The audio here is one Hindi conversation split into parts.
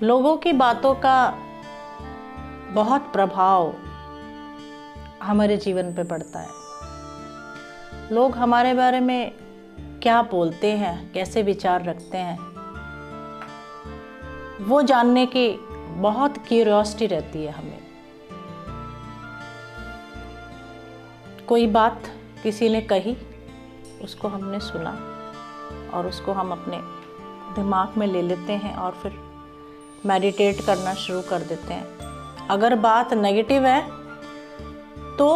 लोगों की बातों का बहुत प्रभाव हमारे जीवन पे पड़ता है। लोग हमारे बारे में क्या बोलते हैं, कैसे विचार रखते हैं, वो जानने की बहुत क्यूरियोसिटी रहती है हमें। कोई बात किसी ने कही, उसको हमने सुना और उसको हम अपने दिमाग में ले लेते हैं और फिर मेडिटेट करना शुरू कर देते हैं। अगर बात नेगेटिव है तो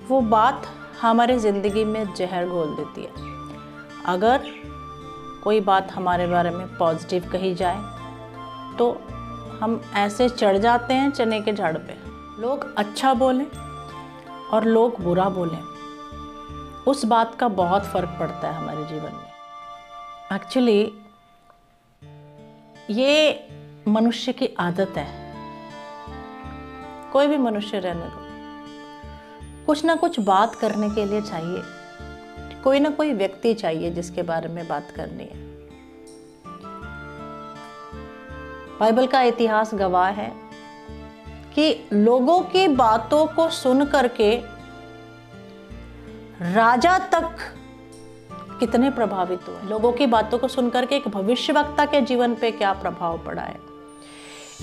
वो बात हमारे ज़िंदगी में जहर घोल देती है। अगर कोई बात हमारे बारे में पॉजिटिव कही जाए तो हम ऐसे चढ़ जाते हैं चने के झाड़ पे। लोग अच्छा बोलें और लोग बुरा बोलें, उस बात का बहुत फ़र्क पड़ता है हमारे जीवन में। एक्चुअली ये मनुष्य की आदत है। कोई भी मनुष्य रहने दो, कुछ ना कुछ बात करने के लिए चाहिए, कोई ना कोई व्यक्ति चाहिए जिसके बारे में बात करनी है। बाइबल का इतिहास गवाह है कि लोगों की बातों को सुन करके राजा तक कितने प्रभावित हुए। लोगों की बातों को सुनकर के एक भविष्यवक्ता के जीवन पे क्या प्रभाव पड़ा है।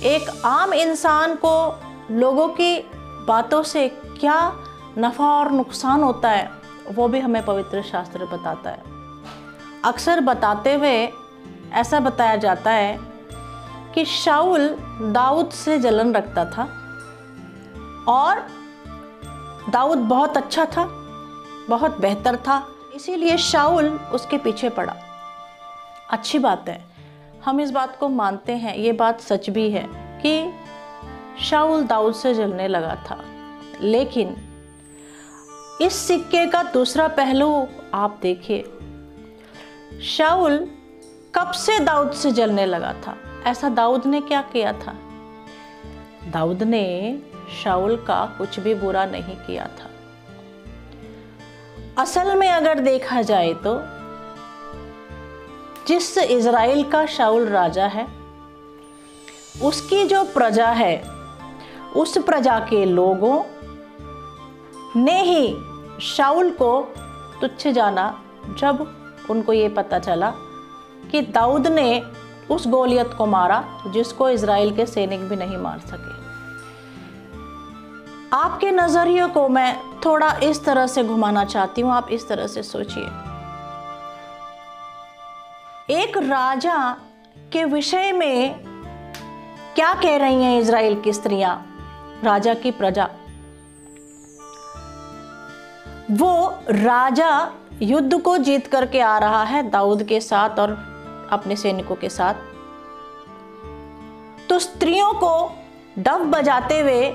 एक आम इंसान को लोगों की बातों से क्या नफ़ा और नुकसान होता है, वो भी हमें पवित्र शास्त्र बताता है। अक्सर बताते हुए ऐसा बताया जाता है कि शाऊल दाऊद से जलन रखता था और दाऊद बहुत अच्छा था, बहुत बेहतर था, इसीलिए शाऊल उसके पीछे पड़ा। अच्छी बात है, हम इस बात को मानते हैं, ये बात सच भी है कि शाऊल दाऊद से जलने लगा था। लेकिन इस सिक्के का दूसरा पहलू आप देखिए, शाऊल कब से दाऊद से जलने लगा था। ऐसा दाऊद ने क्या किया था? दाऊद ने शाऊल का कुछ भी बुरा नहीं किया था। असल में अगर देखा जाए तो जिस इज़राइल का शाऊल राजा है, उसकी जो प्रजा है, उस प्रजा के लोगों ने ही शाऊल को तुच्छ जाना जब उनको ये पता चला कि दाऊद ने उस गोलियत को मारा जिसको इज़राइल के सैनिक भी नहीं मार सके। आपके नज़रिए को मैं थोड़ा इस तरह से घुमाना चाहती हूँ। आप इस तरह से सोचिए, एक राजा के विषय में क्या कह रही हैं इज़राइल की स्त्रियां, राजा की प्रजा। वो राजा युद्ध को जीत करके आ रहा है दाऊद के साथ और अपने सैनिकों के साथ, तो स्त्रियों को डफ बजाते हुए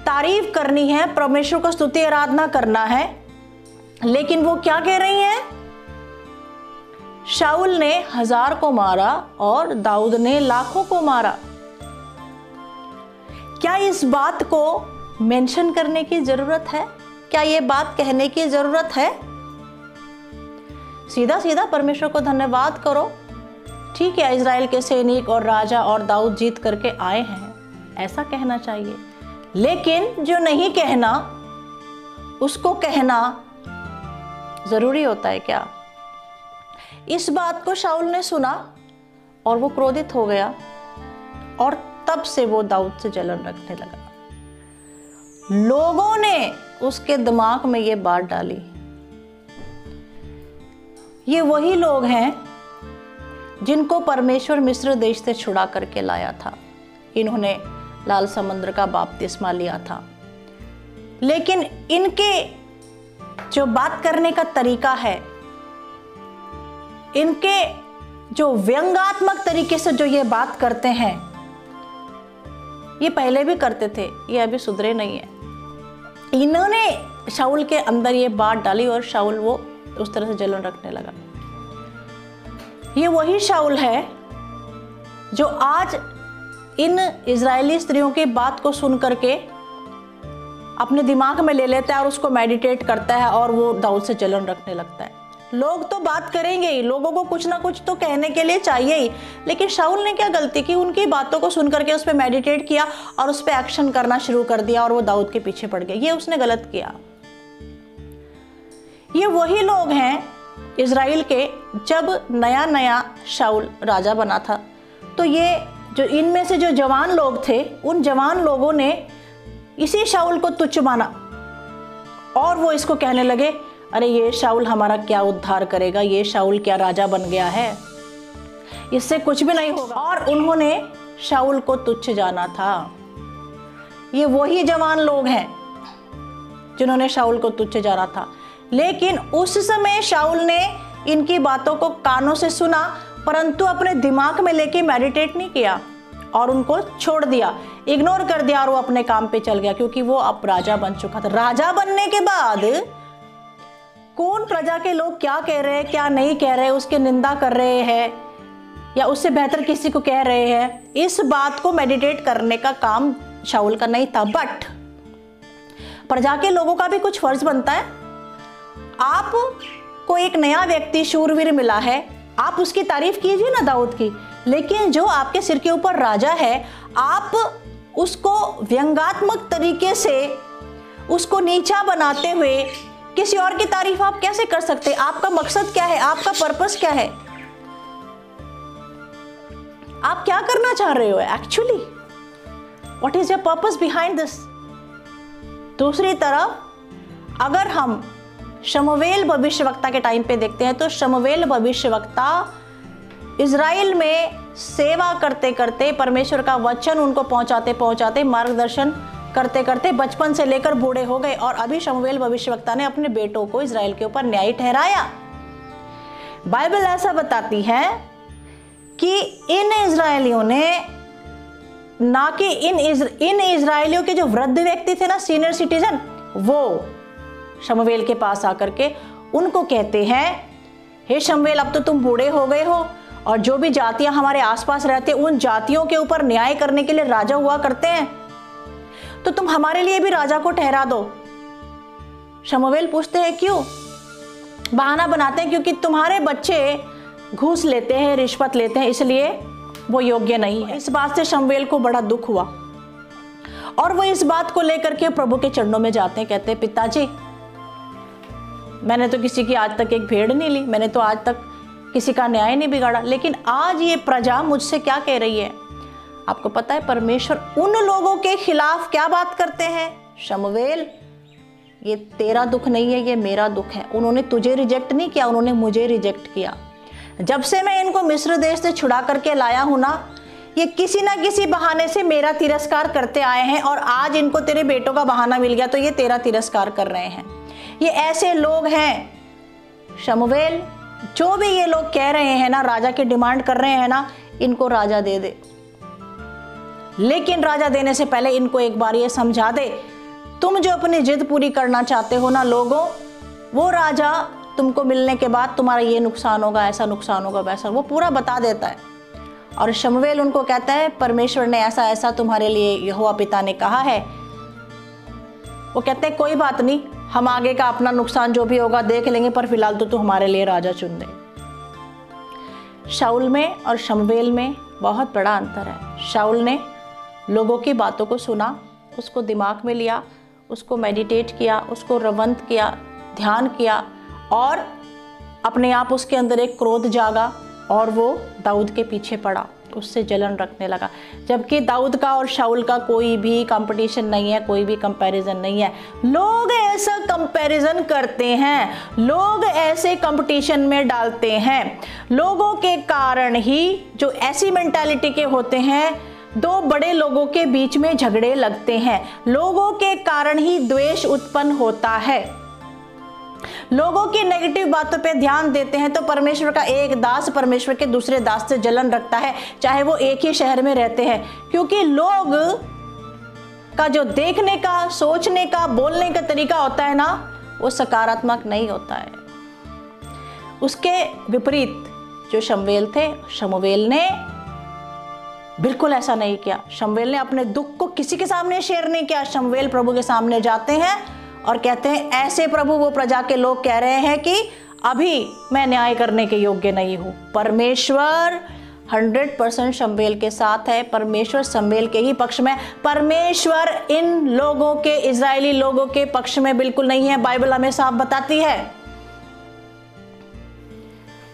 तारीफ करनी है, परमेश्वर को स्तुति आराधना करना है। लेकिन वो क्या कह रही हैं? शाऊल ने 1000 को मारा और दाऊद ने लाखों को मारा। क्या इस बात को मेंशन करने की जरूरत है? क्या ये बात कहने की जरूरत है? सीधा सीधा परमेश्वर को धन्यवाद करो, ठीक है, इज़राइल के सैनिक और राजा और दाऊद जीत करके आए हैं, ऐसा कहना चाहिए। लेकिन जो नहीं कहना, उसको कहना जरूरी होता है क्या? इस बात को शाऊल ने सुना और वो क्रोधित हो गया और तब से वो दाऊद से जलन रखने लगा। लोगों ने उसके दिमाग में ये बात डाली। ये वही लोग हैं जिनको परमेश्वर मिस्र देश से छुड़ा करके लाया था। इन्होंने लाल समुद्र का बपतिस्मा लिया था। लेकिन इनके जो बात करने का तरीका है, इनके जो व्यंग्यात्मक तरीके से जो ये बात करते हैं, ये पहले भी करते थे, ये अभी सुधरे नहीं है। इन्होंने शाऊल के अंदर ये बात डाली और शाऊल वो उस तरह से जलन रखने लगा। ये वही शाऊल है जो आज इन इजरायली स्त्रियों की बात को सुन करके अपने दिमाग में ले लेता है और उसको मेडिटेट करता है और वो दाऊद से जलन रखने लगता है। लोग तो बात करेंगे ही, लोगों को कुछ ना कुछ तो कहने के लिए चाहिए ही। लेकिन शाऊल ने क्या गलती की, उनकी बातों को सुन करके उस पर मेडिटेट किया और उस पर एक्शन करना शुरू कर दिया और वो दाऊद के पीछे पड़ गया। ये उसने गलत किया। ये वही लोग हैं इज़राइल के, जब नया नया शाऊल राजा बना था तो ये जो इनमें से जो जवान लोग थे, उन जवान लोगों ने इसी शाऊल को तुच्छ माना और वो इसको कहने लगे, अरे ये शाऊल हमारा क्या उद्धार करेगा, ये शाऊल क्या राजा बन गया है, इससे कुछ भी नहीं होगा। और उन्होंने शाऊल को तुच्छ जाना था। ये वही जवान लोग हैं जिन्होंने शाऊल को तुच्छ जाना था। लेकिन उस समय शाऊल ने इनकी बातों को कानों से सुना, परंतु अपने दिमाग में लेके मेडिटेट नहीं किया और उनको छोड़ दिया, इग्नोर कर दिया और वो अपने काम पे चल गया, क्योंकि वो अब राजा बन चुका था। राजा बनने के बाद कौन प्रजा के लोग क्या कह रहे हैं, क्या नहीं कह रहे, उसके निंदा कर रहे हैं या उससे बेहतर किसी को कह रहे हैं, इस बात को मेडिटेट करने का काम शाऊल का नहीं था। बट प्रजा के लोगों का भी कुछ फर्ज बनता है। आप को एक नया व्यक्ति शूरवीर मिला है, आप उसकी तारीफ कीजिए ना दाऊद की, लेकिन जो आपके सिर के ऊपर राजा है, आप उसको व्यंग्यात्मक तरीके से उसको नीचा बनाते हुए किसी और की तारीफ आप कैसे कर सकते? आपका मकसद क्या है? आपका पर्पस क्या है? आप क्या करना चाह रहे हो actually? What is your purpose behind this? दूसरी तरफ अगर हम शमूएल भविष्यवक्ता के टाइम पे देखते हैं तो शमूएल भविष्यवक्ता इज़राइल में सेवा करते करते, परमेश्वर का वचन उनको पहुंचाते पहुंचाते, मार्गदर्शन करते करते बचपन से लेकर बूढ़े हो गए। और अभी शमूएल भविष्यवक्ता ने अपने बेटों को इज़राइल के ऊपर न्यायी ठहराया। बाइबल ऐसा बताती है कि इन इज़राइलियों ने, ना कि इन इज़राइलियों के जो वृद्ध व्यक्ति थे ना, सीनियर सिटीजन, वो शमूएल के पास आकर के उनको कहते हैं, हे शमूएल, अब तो तुम बूढ़े हो गए हो और जो भी जातियां हमारे आसपास रहते हैं उन जातियों के ऊपर न्याय करने के लिए राजा हुआ करते हैं, तो तुम हमारे लिए भी राजा को ठहरा दो। शमूएल पूछते हैं क्यों? बहाना बनाते हैं क्योंकि तुम्हारे बच्चे घूस लेते हैं, रिश्वत लेते हैं, इसलिए वो योग्य नहीं है। इस बात से शमूएल को बड़ा दुख हुआ और वो इस बात को लेकर के प्रभु के चरणों में जाते हैं, कहते हैं, पिताजी, मैंने तो किसी की आज तक एक भेड़ नहीं ली, मैंने तो आज तक किसी का न्याय नहीं बिगाड़ा, लेकिन आज ये प्रजा मुझसे क्या कह रही है? आपको पता है परमेश्वर उन लोगों के खिलाफ क्या बात करते हैं? शमूएल, ये तेरा दुख नहीं है, ये मेरा दुख है। उन्होंने तुझे रिजेक्ट नहीं किया, उन्होंने मुझे रिजेक्ट किया। जब से मैं इनको मिस्र देश से छुड़ा करके लाया हूं ना, ये किसी ना किसी बहाने से मेरा तिरस्कार करते आए हैं और आज इनको तेरे बेटों का बहाना मिल गया तो ये तेरा तिरस्कार कर रहे हैं। ये ऐसे लोग हैं शमूएल, जो भी ये लोग कह रहे हैं ना, राजा की डिमांड कर रहे हैं ना, इनको राजा दे दे। लेकिन राजा देने से पहले इनको एक बार ये समझा दे, तुम जो अपनी जिद पूरी करना चाहते हो ना लोगों, वो राजा तुमको मिलने के बाद तुम्हारा ये नुकसान होगा, ऐसा नुकसान होगा, वैसा, वो पूरा बता देता है। और शमूएल उनको कहता है, परमेश्वर ने ऐसा ऐसा तुम्हारे लिए यहोवा पिता ने कहा है। वो कहते हैं कोई बात नहीं, हम आगे का अपना नुकसान जो भी होगा देख लेंगे, पर फिलहाल तो तू हमारे लिए राजा चुन दे। शाऊल में और शमूएल में बहुत बड़ा अंतर है। शाऊल ने लोगों की बातों को सुना, उसको दिमाग में लिया, उसको मेडिटेट किया, उसको रवंत किया, ध्यान किया और अपने आप उसके अंदर एक क्रोध जागा और वो दाऊद के पीछे पड़ा, उससे जलन रखने लगा। जबकि दाऊद का और शाऊल का कोई भी कंपटीशन नहीं है, कोई भी कंपैरिजन नहीं है। लोग ऐसा कंपैरिजन करते हैं, लोग ऐसे कंपटीशन में डालते हैं। लोगों के कारण ही, जो ऐसी मेंटालिटी के होते हैं, दो बड़े लोगों के बीच में झगड़े लगते हैं। लोगों के कारण ही द्वेष उत्पन्न होता है। लोगों की नेगेटिव बातों पे ध्यान देते हैं तो परमेश्वर का एक दास परमेश्वर के दूसरे दास से जलन रखता है, चाहे वो एक ही शहर में रहते हैं, क्योंकि लोग का जो देखने का, सोचने का, बोलने का तरीका होता है ना, वो सकारात्मक नहीं होता है। उसके विपरीत जो शमूएल थे, शमूएल ने बिल्कुल ऐसा नहीं किया। शमूएल ने अपने दुख को किसी के सामने शेयर नहीं किया। शमूएल प्रभु के सामने जाते हैं और कहते हैं, ऐसे प्रभु वो प्रजा के लोग कह रहे हैं कि अभी मैं न्याय करने के योग्य नहीं हूँ। परमेश्वर 100% शमूएल के साथ है, परमेश्वर शमूएल के ही पक्ष में। परमेश्वर इन लोगों के, इजरायली लोगों के पक्ष में बिल्कुल नहीं है। बाइबल हमें साफ बताती है।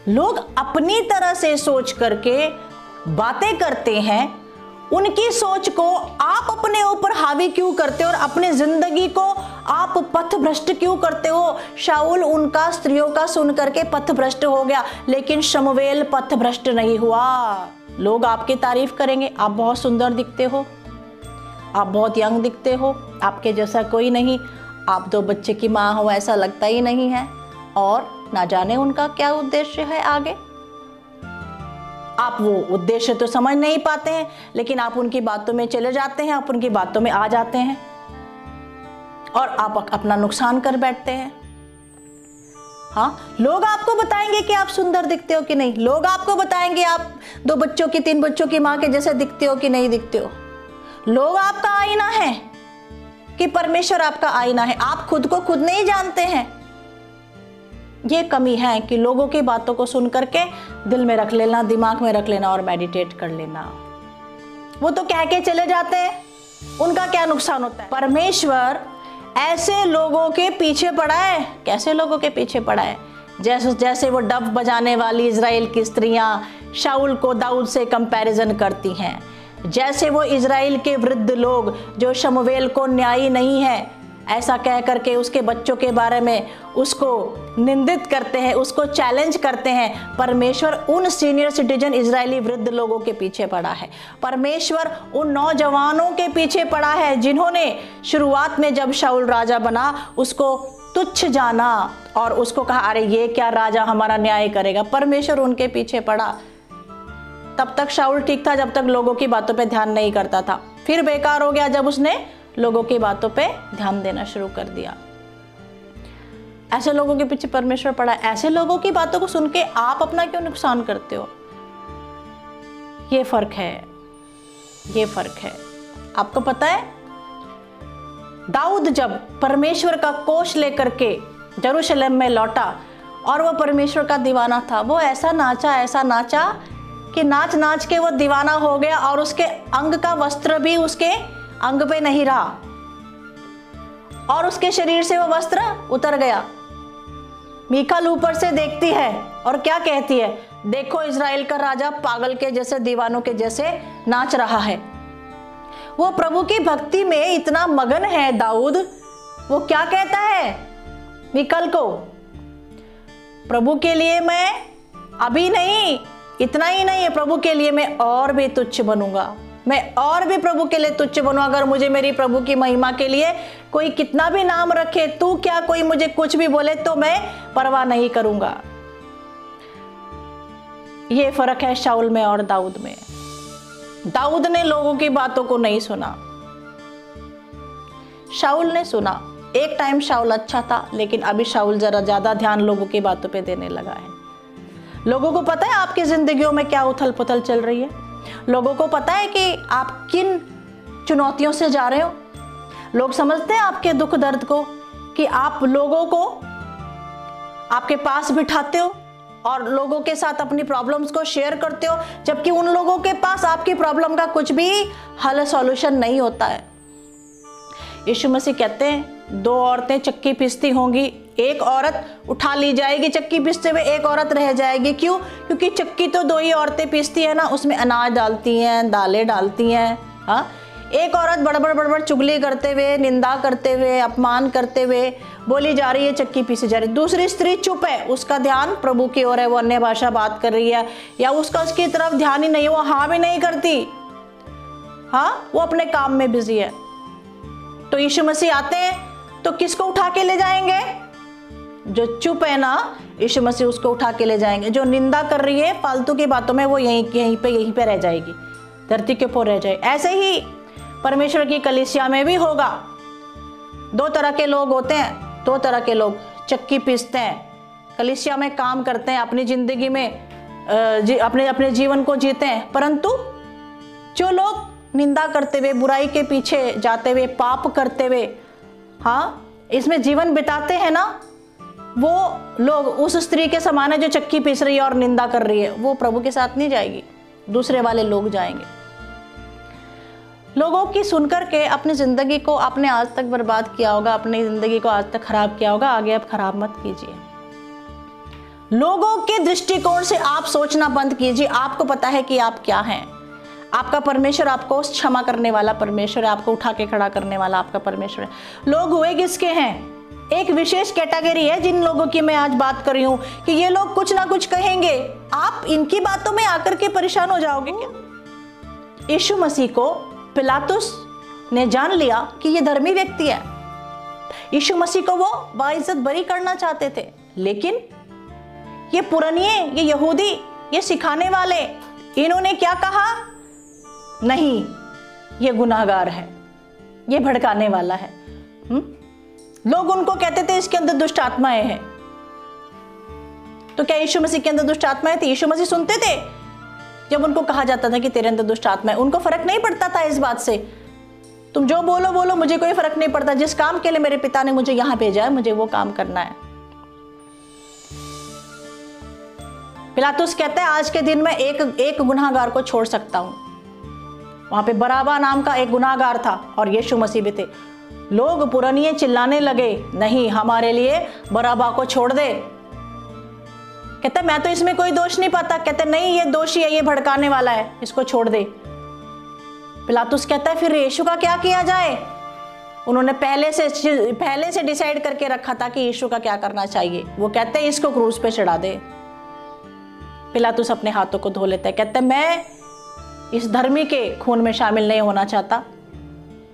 लोग अपनी तरह से सोच करके बातें करते हैं, उनकी सोच को आप अपने ऊपर हावी क्यों करते हो और अपनी जिंदगी को आप पथभ्रष्ट क्यों करते हो? शाऊल उनका स्त्रियों का सुन करके पथभ्रष्ट हो गया, लेकिन शमूएल पथभ्रष्ट नहीं हुआ। लोग आपकी तारीफ करेंगे, आप बहुत सुंदर दिखते हो, आप बहुत यंग दिखते हो, आपके जैसा कोई नहीं, आप 2 बच्चे की माँ हो ऐसा लगता ही नहीं है। और ना जाने उनका क्या उद्देश्य है आगे। आप वो उद्देश्य तो समझ नहीं पाते हैं, लेकिन आप उनकी बातों में चले जाते हैं, आप उनकी बातों में आ जाते हैं और आप अपना नुकसान कर बैठते हैं। हाँ, लोग आपको बताएंगे कि आप सुंदर दिखते हो कि नहीं, लोग आपको बताएंगे आप 2 बच्चों की 3 बच्चों की माँ के जैसे दिखते हो कि नहीं दिखते हो। लोग आपका आईना है कि परमेश्वर आपका आईना है? आप खुद को खुद नहीं जानते हैं। ये कमी है कि लोगों की बातों को सुन करके दिल में रख लेना, दिमाग में रख लेना और मेडिटेट कर लेना। वो तो कह के चले जाते हैं, उनका क्या नुकसान होता है? परमेश्वर ऐसे लोगों के पीछे पड़ा है। कैसे लोगों के पीछे पड़ा है? जैसे वो डफ बजाने वाली इजराइल की स्त्रियां शाऊल को दाऊद से कंपैरिजन करती हैं, जैसे वो इजराइल के वृद्ध लोग जो शमूएल को न्यायी नहीं है ऐसा कह करके उसके बच्चों के बारे में उसको निंदित करते हैं, उसको चैलेंज करते हैं। परमेश्वर उन सीनियर सिटीजन इजरायली वृद्ध लोगों के पीछे पड़ा है। परमेश्वर उन नौजवानों के पीछे पड़ा है जिन्होंने शुरुआत में जब शाऊल राजा बना उसको तुच्छ जाना और उसको कहा अरे ये क्या राजा हमारा न्याय करेगा। परमेश्वर उनके पीछे पड़ा। तब तक शाऊल ठीक था जब तक लोगों की बातों पे ध्यान नहीं करता था, फिर बेकार हो गया जब उसने लोगों की बातों पे ध्यान देना शुरू कर दिया। ऐसे लोगों के पीछे परमेश्वर पड़ा है। ऐसे लोगों की बातों को सुन के आप अपना क्यों नुकसान करते हो? ये फर्क है, ये फर्क है। आपको पता है दाऊद जब परमेश्वर का कोष लेकर के यरूशलेम में लौटा और वो परमेश्वर का दीवाना था, वो ऐसा नाचा कि नाच नाच के वो दीवाना हो गया और उसके अंग का वस्त्र भी उसके अंग पे नहीं रहा और उसके शरीर से वो वस्त्र उतर गया। मीकल ऊपर से देखती है और क्या कहती है? देखो इजराइल का राजा पागल के जैसे, दीवानों के जैसे नाच रहा है। वो प्रभु की भक्ति में इतना मगन है दाऊद, वो क्या कहता है मीकल को? प्रभु के लिए मैं अभी नहीं, इतना ही नहीं है, प्रभु के लिए मैं और भी तुच्छ बनूंगा, मैं और भी प्रभु के लिए तुच्छ बनूं। अगर मुझे मेरी प्रभु की महिमा के लिए कोई कितना भी नाम रखे, तू क्या कोई मुझे कुछ भी बोले तो मैं परवाह नहीं करूंगा। ये फर्क है शाऊल में और दाऊद में। दाऊद ने लोगों की बातों को नहीं सुना, शाऊल ने सुना। एक टाइम शाऊल अच्छा था, लेकिन अभी शाऊल जरा ज्यादा ध्यान लोगों की बातों पे देने लगा है। लोगों को पता है आपकी जिंदगियों में क्या उथल पुथल चल रही है, लोगों को पता है कि आप किन चुनौतियों से जा रहे हो। लोग समझते हैं आपके दुख दर्द को कि आप लोगों को आपके पास बिठाते हो और लोगों के साथ अपनी प्रॉब्लम्स को शेयर करते हो, जबकि उन लोगों के पास आपकी प्रॉब्लम का कुछ भी हल सॉल्यूशन नहीं होता है। यीशु मसीह कहते हैं 2 औरतें चक्की पीसती होंगी, एक औरत उठा ली जाएगी चक्की पीसते हुए, एक औरत रह जाएगी। क्यों? क्योंकि चक्की तो 2 ही औरतें पीसती है ना, उसमें अनाज डालती हैं, दालें डालती हैं। हाँ, एक औरत बड़बड़ चुगली करते हुए, निंदा करते हुए, अपमान करते हुए बोली जा रही है, चक्की पीसी जा रही है। दूसरी स्त्री चुप है, उसका ध्यान प्रभु की ओर है, वो अन्य भाषा बात कर रही है या उसकी तरफ ध्यान ही नहीं है, वो हाँ भी नहीं करती, हाँ वो अपने काम में बिजी है। तो यीशु मसीह आते हैं तो किसको उठा के ले जाएंगे? जो चुप है ना, यीशु मसीह उसको उठा के ले जाएंगे। जो निंदा कर रही है फालतू की बातों में, वो यहीं पे रह जाएगी, धरती के ऊपर रह जाए। ऐसे ही परमेश्वर की कलीसिया में भी होगा। 2 तरह के लोग होते हैं, 2 तरह के लोग चक्की पीसते हैं, कलीसिया में काम करते हैं, अपनी जिंदगी में अपने जीवन को जीते हैं, परंतु जो लोग निंदा करते हुए, बुराई के पीछे जाते हुए, पाप करते हुए, हाँ इसमें जीवन बिताते हैं ना, वो लोग उस स्त्री के समान है जो चक्की पीस रही है और निंदा कर रही है, वो प्रभु के साथ नहीं जाएगी, दूसरे वाले लोग जाएंगे। लोगों की सुनकर के अपनी ज़िंदगी को आपने आज तक बर्बाद किया होगा, अपनी ज़िंदगी को आज तक खराब किया होगा, आगे अब खराब मत कीजिए। लोगों के दृष्टिकोण से आप सोचना बंद कीजिए। आपको पता है कि आप क्या हैं। आपका परमेश्वर आपको क्षमा करने वाला परमेश्वर है, आपको उठा के खड़ा करने वाला आपका परमेश्वर है। लोग हुए किसके हैं? एक विशेष कैटेगरी है जिन लोगों की मैं आज बात कर रही हूं कि ये लोग कुछ ना कुछ कहेंगे, आप इनकी बातों में आकर के परेशान हो जाओगे क्या? यीशु मसीह को पिलातुस ने जान लिया कि ये धर्मी व्यक्ति है। यीशु मसीह को वो बाइज्जत बरी करना चाहते थे, लेकिन ये पुरानिये, ये यहूदी, ये सिखाने वाले, इन्होंने क्या कहा? नहीं, ये गुनाहगार है, ये भड़काने वाला है। लोग उनको कहते थे इसके अंदर दुष्ट आत्माएं हैं। तो क्या यीशु मसीह के अंदर दुष्ट आत्माएं थी? यीशु मसीह सुनते थे जब उनको कहा जाता था कि तेरे अंदर दुष्ट आत्मा है। उनको फर्क नहीं पड़ता था इस बात से, तुम जो बोलो बोलो, मुझे कोई फर्क नहीं पड़ता, जिस काम के लिए मेरे पिता ने मुझे यहां भेजा है मुझे वो काम करना है। पिलातुस कहता है आज के दिन में एक गुनाहगार को छोड़ सकता हूं। वहां पे बराबा नाम का एक गुनाहगार था और यीशु मसीह भी थे। लोग पुरानिये चिल्लाने लगे, नहीं, हमारे लिए बराबा को छोड़ दे। कहता मैं तो इसमें कोई दोष नहीं पाता। कहते नहीं, ये दोषी है, ये भड़काने वाला है, इसको छोड़ दे। पिलातुस कहता है फिर यीशु का क्या किया जाए? उन्होंने पहले से डिसाइड करके रखा था कि यीशु का क्या करना चाहिए। वो कहते हैं इसको क्रूस पे चढ़ा दे। पिलातुस अपने हाथों को धो लेता है, कहते मैं इस धर्मी के खून में शामिल नहीं होना चाहता।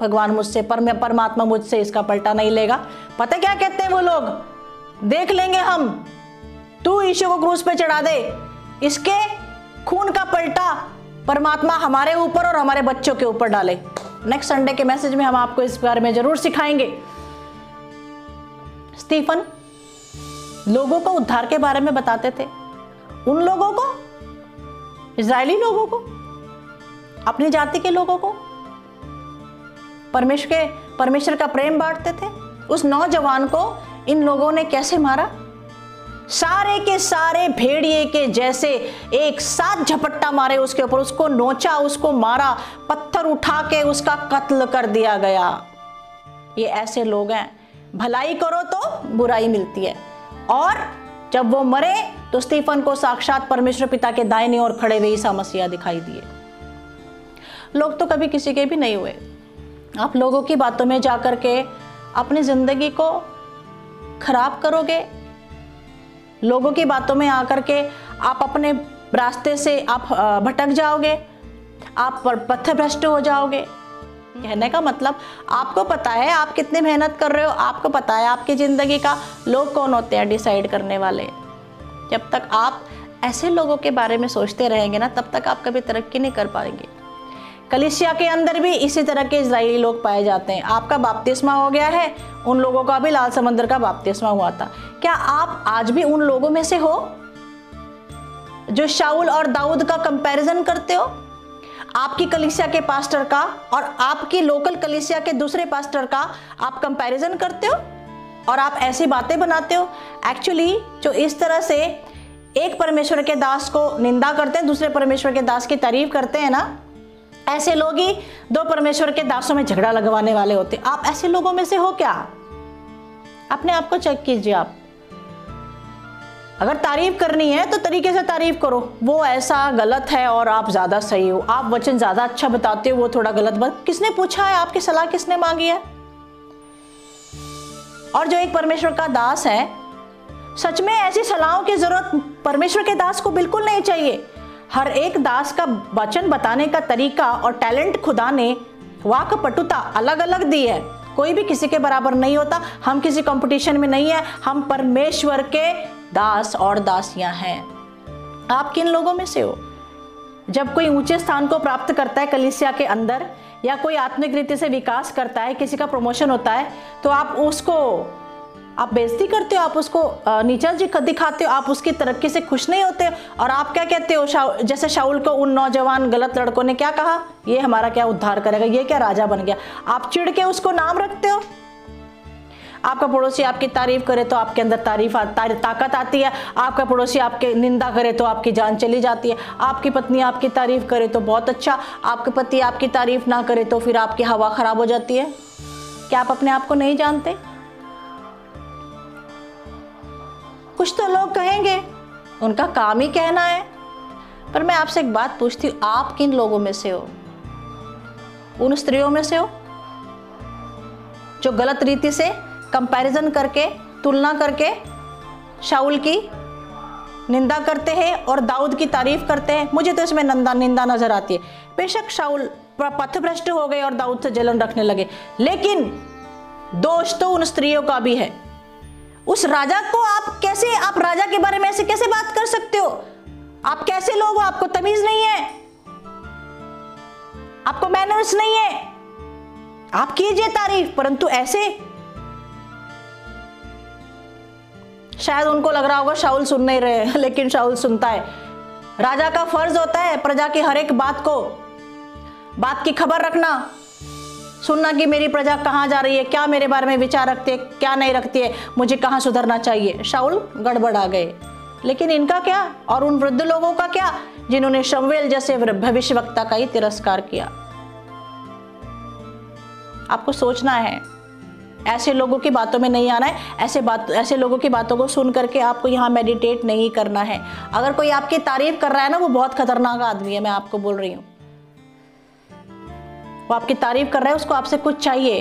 भगवान मुझसे, परमात्मा मुझसे इसका पलटा नहीं लेगा। पता क्या कहते हैं वो लोग? देख लेंगे हम, तू यीशु को क्रूस पे चढ़ा दे, इसके खून का पलटा परमात्मा हमारे ऊपर और हमारे बच्चों के ऊपर डाले। नेक्स्ट संडे के मैसेज में हम आपको इस बारे में जरूर सिखाएंगे। स्टीफन लोगों को उद्धार के बारे में बताते थे, उन लोगों को, इजरायली लोगों को, अपनी जाति के लोगों को परमेश्वर का प्रेम बांटते थे। उस नौजवान को इन लोगों ने कैसे मारा? सारे के सारे भेड़िए के जैसे एक साथ झपट्टा मारे उसके ऊपर, उसको नोचा, उसको मारा, पत्थर उठा के उसका कत्ल कर दिया गया। ये ऐसे लोग हैं। भलाई करो तो बुराई मिलती है। और जब वो मरे तो स्टीफन को साक्षात परमेश्वर पिता के दाहिने ओर खड़े हुए ईसा मसीह दिखाई दिए। लोग तो कभी किसी के भी नहीं हुए। आप लोगों की बातों में जाकर के अपनी जिंदगी को खराब करोगे। लोगों की बातों में आकर के आप अपने रास्ते से आप भटक जाओगे, आप पथभ्रष्ट हो जाओगे। कहने का मतलब आपको पता है आप कितनी मेहनत कर रहे हो, आपको पता है आपकी ज़िंदगी का लोग कौन होते हैं डिसाइड करने वाले। जब तक आप ऐसे लोगों के बारे में सोचते रहेंगे ना, तब तक आप कभी तरक्की नहीं कर पाएंगे। कलीसिया के अंदर भी इसी तरह के इजरायली लोग पाए जाते हैं। आपका बपतिस्मा हो गया है, उन लोगों का भी लाल समंदर का बपतिस्मा हुआ था। क्या आप आज भी उन लोगों में से हो जो शाऊल और दाऊद का कंपैरिजन करते हो? आपकी कलीसिया के पास्टर का और आपकी लोकल कलीसिया के दूसरे पास्टर का आप कंपैरिजन करते हो और आप ऐसी बातें बनाते हो। एक्चुअली जो इस तरह से एक परमेश्वर के दास को निंदा करते हैं, दूसरे परमेश्वर के दास की तारीफ करते हैं ना, ऐसे लोग ही दो परमेश्वर के दासों में झगड़ा लगवाने वाले होते। आप ऐसे लोगों में से हो क्या? अपने आप को चेक कीजिए। आप अगर तारीफ करनी है तो तरीके से तारीफ करो। वो ऐसा गलत है और आप ज्यादा सही हो, आप वचन ज्यादा अच्छा बताते हो, वो थोड़ा गलत बात। किसने पूछा है? आपकी सलाह किसने मांगी है? और जो एक परमेश्वर का दास है, सच में ऐसी सलाहों की जरूरत परमेश्वर के दास को बिल्कुल नहीं चाहिए। हर एक दास का वचन बताने का तरीका और टैलेंट खुदा ने वाक पटुता अलग अलग दी है। कोई भी किसी के बराबर नहीं होता। हम किसी कंपटीशन में नहीं है, हम परमेश्वर के दास और दासियां हैं। आप किन लोगों में से हो? जब कोई ऊंचे स्थान को प्राप्त करता है कलीसिया के अंदर, या कोई आत्मिक रीति से विकास करता है, किसी का प्रमोशन होता है, तो आप बेइज्जती करते हो, आप उसको नीचा दिखाते हो, आप उसकी तरक्की से खुश नहीं होते हो। और आप क्या कहते हो? जैसे शाऊल को उन नौजवान गलत लड़कों ने क्या कहा, ये हमारा क्या उद्धार करेगा, ये क्या राजा बन गया। आप चिढ़ के उसको नाम रखते हो। आपका पड़ोसी आपकी तारीफ करे तो आपके अंदर ताकत आती है, आपका पड़ोसी आपके निंदा करे तो आपकी जान चली जाती है। आपकी पत्नी आपकी तारीफ करे तो बहुत अच्छा, आपके पति आपकी तारीफ ना करे तो फिर आपकी हवा खराब हो जाती है। क्या आप अपने आप को नहीं जानते? कुछ तो लोग कहेंगे, उनका काम ही कहना है, पर मैं आपसे एक बात पूछती हूँ, आप किन लोगों में से हो? उन स्त्रियों में से हो जो गलत रीति से कंपैरिजन करके, तुलना करके शाऊल की निंदा करते हैं और दाऊद की तारीफ करते हैं? मुझे तो इसमें निंदा नजर आती है। बेशक शाऊल पथभ्रष्ट हो गए और दाऊद से जलन रखने लगे, लेकिन दोष तो उन स्त्रियों का भी है। उस राजा को आप राजा के बारे में ऐसे कैसे बात कर सकते हो? आप कैसे लोग हो? आपको तमीज नहीं है, आपको मैनर्स नहीं है। आप कीजिए तारीफ, परंतु ऐसे। शायद उनको लग रहा होगा शाऊल सुन नहीं रहे, लेकिन शाऊल सुनता है। राजा का फर्ज होता है प्रजा की हर एक बात की खबर रखना, सुनना कि मेरी प्रजा कहाँ जा रही है, क्या मेरे बारे में विचार रखती है, क्या नहीं रखती है, मुझे कहाँ सुधरना चाहिए। शाऊल गड़बड़ा गए। लेकिन इनका क्या, और उन वृद्ध लोगों का क्या जिन्होंने शमूएल जैसे भविष्यवक्ता का ही तिरस्कार किया? आपको सोचना है, ऐसे लोगों की बातों में नहीं आना है। ऐसे लोगों की बातों को सुन करके आपको यहाँ मेडिटेट नहीं करना है। अगर कोई आपकी तारीफ कर रहा है ना, वो बहुत खतरनाक आदमी है, मैं आपको बोल रही हूँ। वो आपकी तारीफ कर रहा है, उसको आपसे कुछ चाहिए।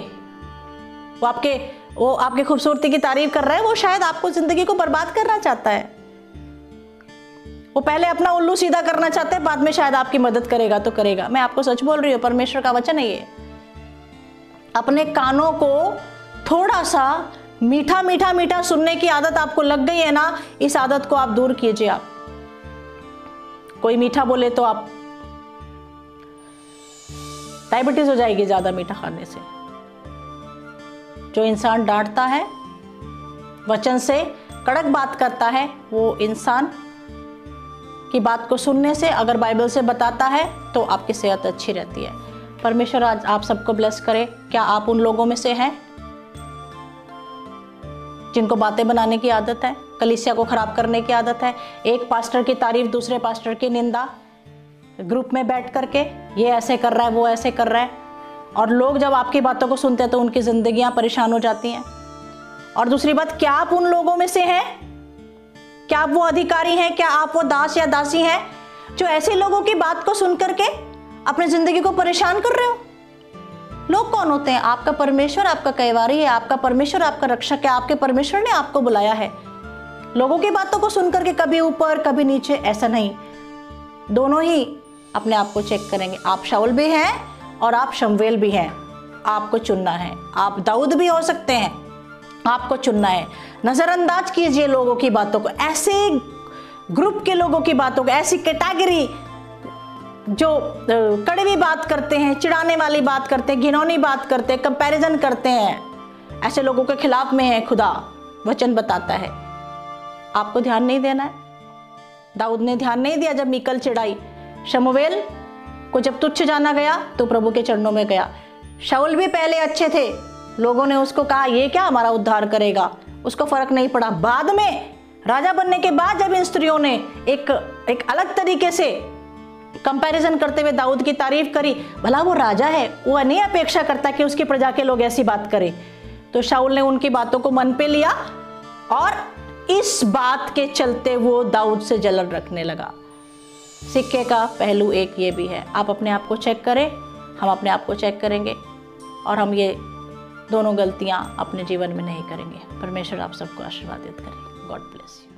वो आपकी खूबसूरती की तारीफ कर रहा है, वो शायद आपको जिंदगी को बर्बाद करना चाहता है। वो पहले अपना उल्लू सीधा करना चाहता है, बाद में शायद आपकी मदद करेगा तो करेगा। मैं आपको सच बोल रही हूँ, परमेश्वर का वचन है ये। अपने कानों को थोड़ा सा मीठा मीठा मीठा सुनने की आदत आपको लग गई है ना, इस आदत को आप दूर कीजिए। आप कोई मीठा बोले तो आप डायबिटीज हो जाएगी ज्यादा मीठा खाने से। जो इंसान डांटता है, वचन से कड़क बात करता है, वो इंसान की बात को सुनने से, अगर बाइबल से बताता है तो आपकी सेहत अच्छी रहती है। परमेश्वर आज आप सबको ब्लेस करे। क्या आप उन लोगों में से हैं जिनको बातें बनाने की आदत है, कलीसिया को खराब करने की आदत है, एक पास्टर की तारीफ, दूसरे पास्टर की निंदा, ग्रुप में बैठ करके ये ऐसे कर रहा है, वो ऐसे कर रहा है, और लोग जब आपकी बातों को सुनते हैं तो उनकी जिंदगियां परेशान हो जाती हैं। और दूसरी बात, क्या आप उन लोगों में से हैं? क्या आप वो अधिकारी हैं? क्या आप वो दास या दासी हैं जो ऐसे लोगों की बात को सुन करके अपनी जिंदगी को परेशान कर रहे हो? लोग कौन होते हैं? आपका परमेश्वर आपका कैवारी है, आपका परमेश्वर आपका रक्षक है, आपके परमेश्वर ने आपको बुलाया है। लोगों की बातों को सुन करके कभी ऊपर कभी नीचे, ऐसा नहीं। दोनों ही अपने आप को चेक करेंगे। आप शाऊल भी हैं और आप शमूएल भी हैं। आपको चुनना है। आप दाऊद भी हो सकते हैं, आपको चुनना है। नजरअंदाज कीजिए लोगों की बातों को, ऐसे ग्रुप के लोगों की बातों को, ऐसी कैटेगरी जो कड़वी बात करते हैं, चिढ़ाने वाली बात करते हैं, घिनौनी बात करते हैं, कंपैरिजन करते हैं, ऐसे लोगों के खिलाफ में है खुदा। वचन बताता है आपको ध्यान नहीं देना है। दाऊद ने ध्यान नहीं दिया जब मीकल चिढ़ाई। शमूएल को जब तुच्छ जाना गया तो प्रभु के चरणों में गया। शाऊल भी पहले अच्छे थे, लोगों ने उसको कहा ये क्या हमारा उद्धार करेगा, उसको फर्क नहीं पड़ा। बाद में राजा बनने के बाद जब इन स्त्रियों ने एक अलग तरीके से कंपैरिजन करते हुए दाऊद की तारीफ करी, भला वो राजा है, वो नहीं अपेक्षा करता कि उसकी प्रजा के लोग ऐसी बात करें। तो शाऊल ने उनकी बातों को मन पे लिया और इस बात के चलते वो दाऊद से जलन रखने लगा। सिक्के का पहलू एक ये भी है। आप अपने आप को चेक करें, हम अपने आप को चेक करेंगे और हम ये दोनों गलतियां अपने जीवन में नहीं करेंगे। परमेश्वर आप सबको आशीर्वादित करें। God bless you.